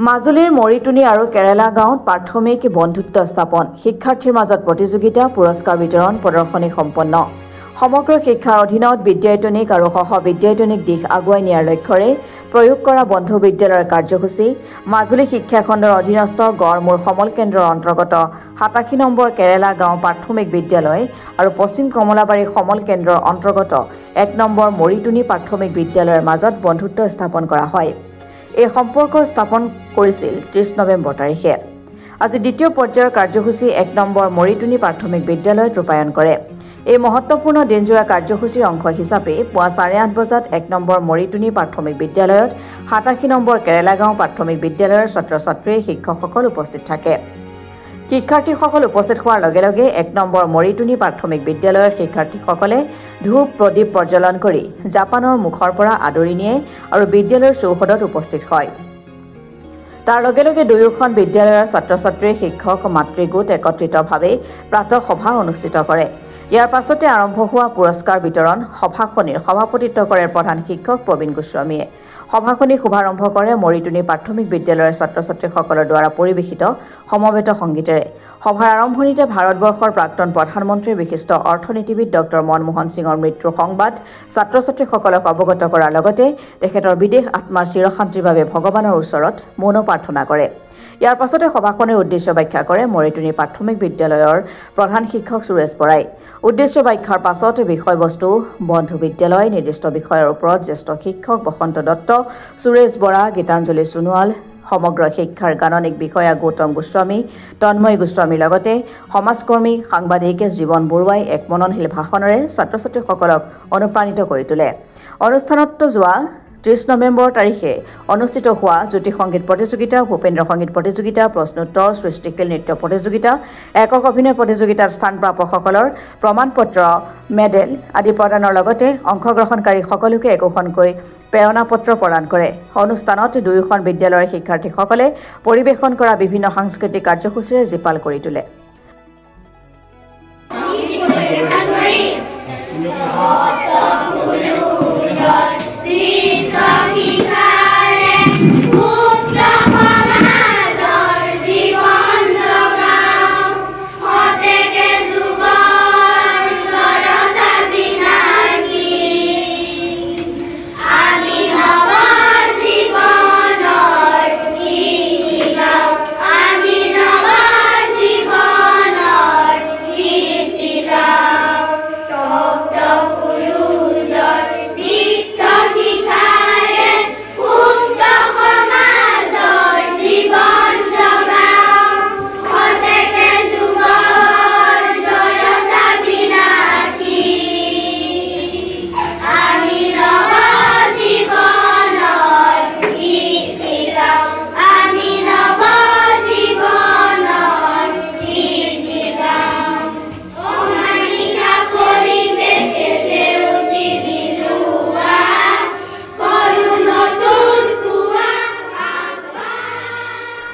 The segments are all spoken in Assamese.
মাজুলীৰ মৰিটুনি আৰু কেৰেলা গাঁৱত প্ৰাথমিক বন্ধুত্ব স্থাপন শিক্ষাৰ্থীৰ মাজত প্ৰতিযোগিতা পুৰস্কাৰ বিতৰণ প্ৰদৰ্শনী সম্পন্ন সমগ্ৰ শিক্ষাৰ অধীনত বিদ্যায়তনিক আৰু সহ বিদ্যায়তনিক দিশ আগুৱাই নিয়াৰ লক্ষ্যৰে প্ৰয়োগ কৰা বন্ধু বিদ্যালয়ৰ কাৰ্যসূচী মাজুলী শিক্ষা খণ্ডৰ অধীনস্থ গড়মূৰ সমল কেন্দ্ৰৰ অন্তৰ্গত ৮৭ নম্বৰ কেৰেলা গাঁও প্ৰাথমিক বিদ্যালয় আৰু পশ্চিম কমলাবাৰী সমল কেন্দ্ৰৰ অন্তৰ্গত ১ নম্বৰ মৰিটুনি প্ৰাথমিক বিদ্যালয়ৰ মাজত বন্ধুত্ব স্থাপন কৰা হয়। এই সম্পৰ্ক স্থাপন কৰিছিল ৩০ নৱেম্বৰ তাৰিখে। আজি দ্বিতীয় পৰ্যায়ৰ কাৰ্যসূচী ১ নম্বৰ মৰিটুনি প্ৰাথমিক বিদ্যালয়ত ৰূপায়ণ কৰে। এই মহত্বপূৰ্ণ দিনজোৰা কাৰ্যসূচীৰ অংশ হিচাপে পুৱা 8:30 বজাত ১ নম্বৰ মৰিটুনি প্ৰাথমিক বিদ্যালয়ত ৮৭ নম্বৰ কেৰেলা গাঁও প্ৰাথমিক বিদ্যালয়ৰ ছাত্ৰ-ছাত্ৰী শিক্ষকসকল উপস্থিত থাকে। শিক্ষাৰ্থীসকল উপস্থিত হোৱাৰ লগে লগে ১ নম্বৰ মৰিটুনি প্ৰাথমিক বিদ্যালয়ৰ শিক্ষাৰ্থীসকলে ধূপ প্ৰদীপ প্ৰজ্বলন কৰি জাপানৰ মুখৰ পৰা আদৰি নিয়ে আৰু বিদ্যালয়ৰ চৌহদত উপস্থিত হয়। তাৰ লগে লগে দুয়োখন বিদ্যালয়ৰ ছাত্ৰ-ছাত্ৰী শিক্ষক মাতৃগোট একত্ৰিতভাৱে প্ৰাতঃ সভা অনুষ্ঠিত কৰে। ইয়াৰ পাছতে আৰম্ভ হোৱা পুৰস্কাৰ বিতৰণ সভাখনিৰ সভাপতিত্ব কৰে প্ৰধান শিক্ষক প্ৰবীণ গোস্বামীয়ে। সভাখনি শুভাৰম্ভ কৰে মৰিটুনি প্ৰাথমিক বিদ্যালয়ৰ ছাত্ৰ-ছাত্ৰীসকলৰ দ্বাৰা পৰিৱেশিত সমবেত সংগীতেৰে। সভাৰ আৰম্ভণিতে ভাৰতবৰ্ষৰ প্ৰাক্তন প্ৰধানমন্ত্ৰী বিশিষ্ট অৰ্থনীতিবিদ ডক্টৰ মনমোহন সিঙৰ মৃত্যুৰ সংবাদ ছাত্ৰ-ছাত্ৰীসকলক অৱগত কৰাৰ লগতে তেখেতৰ বিদেশ আত্মাৰ চিৰশান্তিৰ বাবে ভগৱানৰ ওচৰত মৌন প্ৰাৰ্থনা কৰে। ইয়াৰ পাছতে সভাখনৰ উদ্দেশ্য ব্যাখ্যা কৰে মৰিটুনি প্ৰাথমিক বিদ্যালয়ৰ প্ৰধান শিক্ষক সুৰেশ বৰাই। উদ্দেশ্য ব্যাখ্যাৰ পাছত বিষয়বস্তু বন্ধু বিদ্যালয় নিৰ্দিষ্ট বিষয়ৰ ওপৰত জ্যেষ্ঠ শিক্ষক বসন্ত দত্ত, সুৰেশ বৰা, গীতাঞ্জলি সোণোৱাল, সমগ্ৰ শিক্ষাৰ গাণনিক বিষয়া গৌতম গোস্বামী, তন্ময় গোস্বামীৰ লগতে সমাজকৰ্মী সাংবাদিক জীৱন বৰুৱাই এক মননশীল ভাষণেৰে ছাত্ৰ-ছাত্ৰীসকলক অনুপ্ৰাণিত কৰি তোলে। অনুষ্ঠানত যোৱা ৩০ নৱেম্বৰ তাৰিখে অনুষ্ঠিত হোৱা জ্যোতি সংগীত প্ৰতিযোগিতা, ভূপেন্দ্ৰ সংগীত প্ৰতিযোগিতা, প্ৰশ্নোত্তৰ, সৃষ্টিশীল নৃত্য প্ৰতিযোগিতা, একক অভিনয় প্ৰতিযোগিতাত স্থানপ্ৰাপকসকলৰ প্ৰমাণপত্ৰ, মেডেল আদি প্ৰদানৰ লগতে অংশগ্ৰহণকাৰী সকলোকে একোখনকৈ প্ৰেৰণা পত্ৰ প্ৰদান কৰে। অনুষ্ঠানত দুয়োখন বিদ্যালয়ৰ শিক্ষাৰ্থীসকলে পৰিৱেশন কৰা বিভিন্ন সাংস্কৃতিক কাৰ্যসূচীৰে জীপাল কৰি তোলে।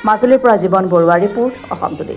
মাজুলীৰ পৰা জীৱন বৰুৱা ৰিপোৰ্ট, অসম টুডে।